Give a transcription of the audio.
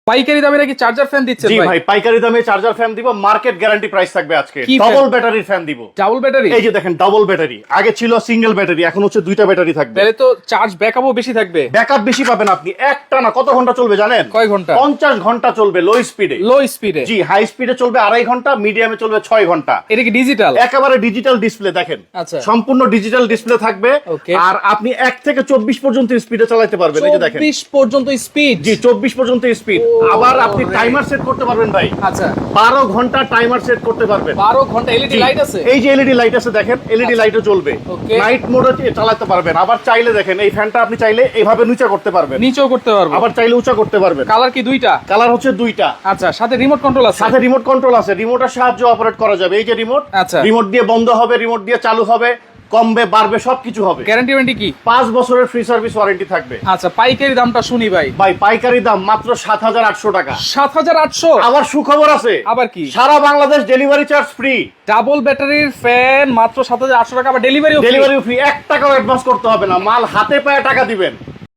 পাইকারি দামে নাকি চার্জার ফ্যান দিচ্ছেন জি ভাই? ভাই, পাইকারি দামে চার্জার ফ্যান দিব, মার্কেট গ্যারান্টি প্রাইস থাকবে আজকে। কি ডাবল fan? ব্যাটারির ফ্যান দিব। Double battery? এই যে দেখেন ডাবল ব্যাটারি, আগে ছিল সিঙ্গেল ব্যাটারি, এখন হচ্ছে দুইটা ব্যাটারি থাকবে। তাহলে তো চার্জ ব্যাকআপও বেশি থাকবে। ব্যাকআপ বেশি পাবেন আপনি। একটা না কত ঘন্টা চলবে জানেন? কয় ঘন্টা? 50 ঘন্টা চলবে লো স্পিডে। লো স্পিডে? জি, হাই স্পিডে চলবে 2.5 ঘন্টা, মিডিয়ামে চলবে 6 ঘন্টা। এটা কি ডিজিটাল? একেবারে ডিজিটাল ডিসপ্লে দেখেন। আচ্ছা। সম্পূর্ণ ডিজিটাল ডিসপ্লে থাকবে। Okay. আর আপনি 1 থেকে 24 পর্যন্ত স্পিডে চালাতে পারবেন। এই যে দেখেন 24 পর্যন্ত স্পিড? জি, 24 পর্যন্ত স্পিড। আবার আপনি টাইমার সেট করতে পারবেন ভাই। আচ্ছা, 12 ঘন্টা টাইমার সেট করতে পারবেন। 12 ঘন্টা এলইডি জি, লাইট আছে? এই যে এলইডি লাইট আছে দেখেন, এলইডি আচ্ছা। লাইটও জ্বলবে। Okay. নাইট মোডে চালাতে পারবেন। আবার চাইলে দেখেন এই ফ্যানটা আপনি চাইলে এইভাবে নিচা করতে পারবেন, নিচেও করতে পারবো? আবার চাইলে উঁচা করতে পারবেন। কালার কি দুইটা? কালার হচ্ছে দুইটা। আচ্ছা, সাথে রিমোট কন্ট্রোল আছে? সাথে রিমোট কন্ট্রোল আছে, রিমোটের সাহায্যে অপারেট করা যাবে। এই যে রিমোট, আচ্ছা। রিমোট দিয়ে বন্ধ হবে, রিমোট দিয়ে চালু হবে, কমবে বাড়বে সবকিছু হবে। গ্যারান্টি ওয়ারেন্টি কি? 5 বছরের ফ্রি সার্ভিস ওয়ারেন্টি থাকবে। আচ্ছা, পাইকারি দামটা শুনি ভাই। ভাই পাইকারি দাম মাত্র 7,800 টাকা। 7,800? আবার সুখবর আছে। আবার কি? সারা Bangladesh delivery charge free. Double ব্যাটারির ফ্যান মাত্র 7,800 টাকা, আবার ডেলিভারিও ফ্রি? ডেলিভারি ফ্রি, 1 টাকাও অ্যাডভান্স করতে হবে না, মাল হাতে পায়ে টাকা দিবেন।